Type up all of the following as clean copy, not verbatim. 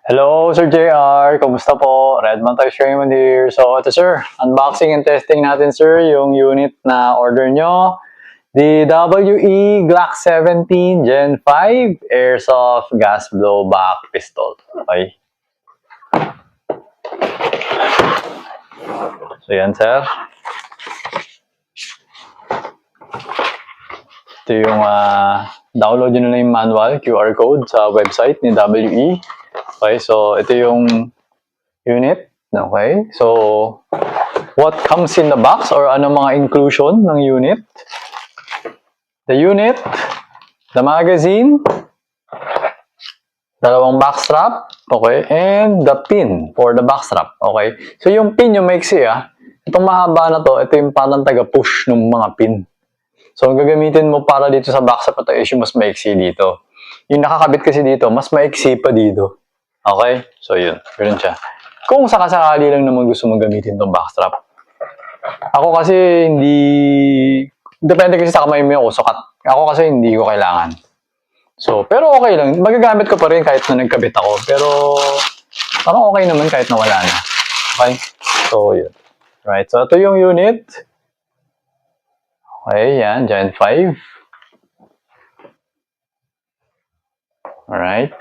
Hello, Sir JR. Kamusta po? Redmond Toys Raymond here. So, ito sir, unboxing and testing natin sir yung unit na order nyo. The WE Glock 17 Gen 5 Airsoft Gas Blowback Pistol. Okay. So, yan sir. Ito yung download nyo na yung manual, QR code sa website ni WE. Okay, so ito yung unit. Okay, so what comes in the box or ano mga inclusion ng unit? The unit, the magazine, dalawang backstrap, okay, and the pin for the backstrap, okay. So yung pin yung maiksi itong mahaba na to, ito yung parang taga-push ng mga pin. So ang gagamitin mo para dito sa backstrap ito is yung mas maiksi dito. Yung nakakabit kasi dito, mas maiksi pa dito. Okay? So yun, ganoon siya. Kung sakasakali lang naman gusto mong gamitin itong backstrap. Ako kasi hindi... Depende kasi sa kamay mo yung sukat. Ako kasi hindi ko kailangan. So, pero okay lang. Magagamit ko pa rin kahit na nagkabit ako. Pero, parang okay naman kahit na wala na. Okay? So, yun. Right. So, ito yung unit. Okay, yan. Gen 5. Alright.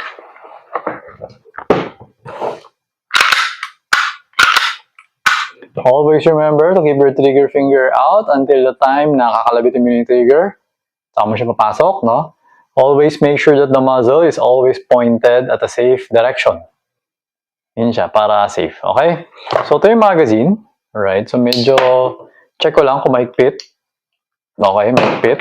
Always remember to keep your trigger finger out until the time na kakalabitin mo yung trigger. Saka mo siya papasok, no? Always make sure that the muzzle is always pointed at a safe direction. Yun siya, para safe. Okay? So, ito yung magazine. Alright, so medyo check ko lang kung mahigpit. Okay, mahigpit.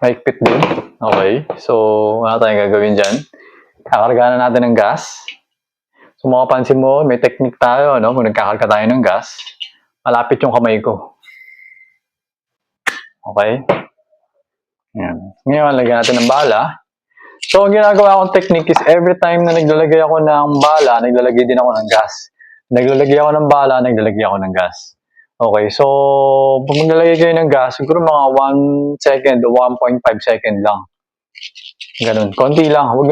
Mahigpit din. Okay, so wala tayong gagawin dyan. Kakargahan na natin ng gas. So, makapansin mo, may technique tayo, no? Kung nagkakarga tayo ng gas, malapit yung kamay ko. Okay? Yan. Ngayon, lagyan natin ng bala. So, ang ginagawa kong technique is every time na naglalagay ako ng bala, naglalagay din ako ng gas. Naglalagay ako ng bala, naglalagay ako ng gas. Okay, so, pag maglalagay kayo ng gas, siguro mga 1 second o 1.5 second lang. Ganun. Konti lang. Huwag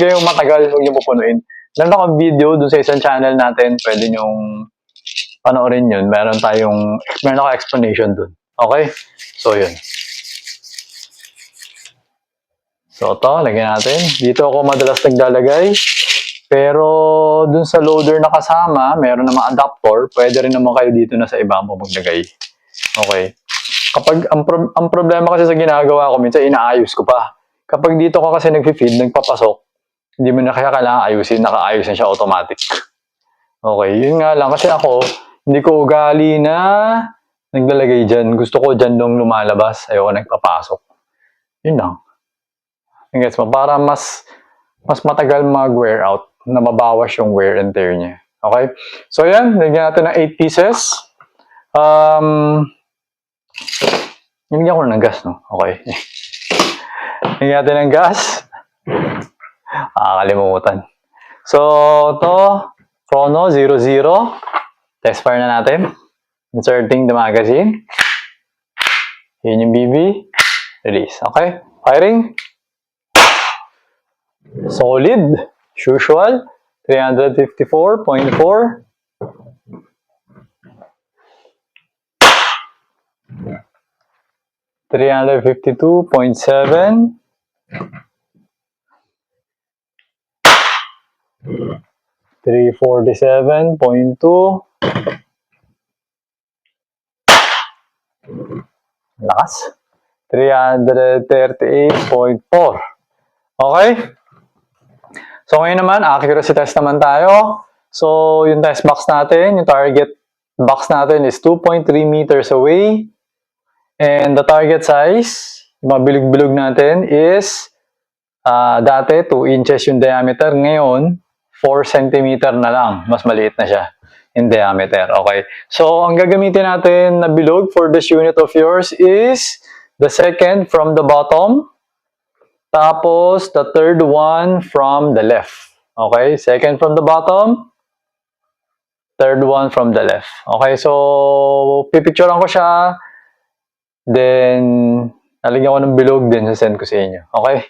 kayong matagal, huwag nyo pupunuin. Meron akong video dun sa isang channel natin, pwede nyong panoorin yun. Meron akong explanation dun. Okay? So, yun. So, ito, lagyan natin. Dito ako madalas naglalagay. Pero, dun sa loader na kasama, meron namang adapter. Pwede rin naman kayo dito na sa iba mo maglagay. Okay? Kapag, ang problema kasi sa ginagawa ko, minsan inaayos ko pa. Kapag dito ka kasi nag-feed, nagpapasok, hindi mo na kaya kailangan ayusin, nakaayos na siya automatic. Okay, yun nga lang. Kasi ako, hindi ko ugali na naglalagay dyan. Gusto ko dyan nung lumalabas. Ayoko nagpapasok. Yun lang. I guess mo, para mas matagal mag-wear out, na mabawas yung wear and tear niya. Okay? So yan, lagyan natin ng 8 pieces. Nilagyan ko ng gas, no? Okay. Lagyan natin ng gas. Kalimutan. So, ito, Chrono 00. Test fire na natin. Inserting the magazine. Yun yung BB. Release. Okay? Firing. Solid. Usual. 354.4. 352.7. 347.2. Lakas. 338.4. Okay? So, ngayon naman, accuracy test naman tayo. So, yung test box natin, yung target box natin is 2.3 meters away. And the target size, yung mga bilog-bilog natin is, dati 2 inches yung diameter. Ngayon, 4 centimeter na lang. Mas maliit na siya in diameter. Okay. So, ang gagamitin natin na bilog for this unit of yours is the second from the bottom. Tapos, the third one from the left. Okay? Second from the bottom. Third one from the left. Okay? So, pipicturean ko siya. Then, nalagyan ko ng bilog din sa send ko sa inyo. Okay?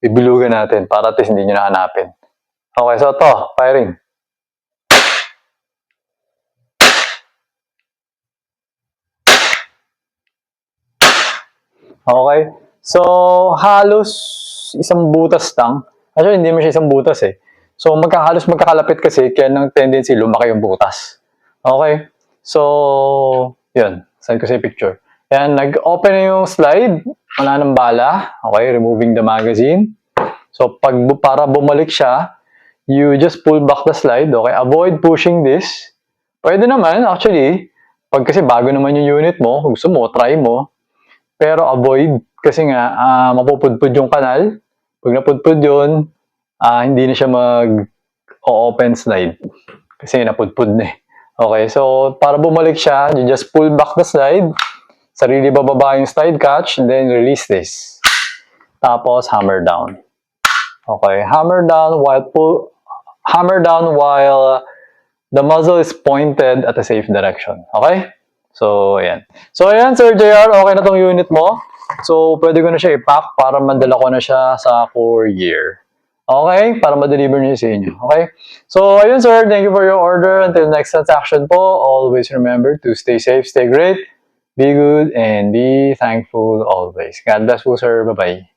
Bibilugan natin para at least hindi nyo nahanapin. Okay, so to, firing. Okay. So, halos isang butas lang. Actually, hindi mo siya isang butas eh. So, halos magkakalapit kasi, kaya ng tendency lumaki yung butas. Okay? So, yun. Send ko sa picture. Yan, nag-open na yung slide. Wala nang bala. Okay, removing the magazine. So, para bumalik siya, you just pull back the slide. Okay, avoid pushing this. Pwede naman, actually, pag kasi bago naman yung unit mo, gusto mo, try mo, pero avoid kasi nga mapupudpud yung kanal. Pag napudpud yun, hindi na siya mag-open slide kasi napudpud na eh. Okay, so para bumalik siya, you just pull back the slide, sarili bababa yung slide catch, and then release this. Tapos hammer down. Okay, hammer down while the muzzle is pointed at a safe direction. Okay? So, ayan. So, ayan, Sir JR, okay na tong unit mo. So, pwede ko na siya i-pack para madala ko na siya sa courier. Okay? Para ma-deliver niyo sa inyo. Okay? So, ayun, sir. Thank you for your order. Until next transaction po, always remember to stay safe, stay great, be good, and be thankful always. God bless po, sir. Bye-bye.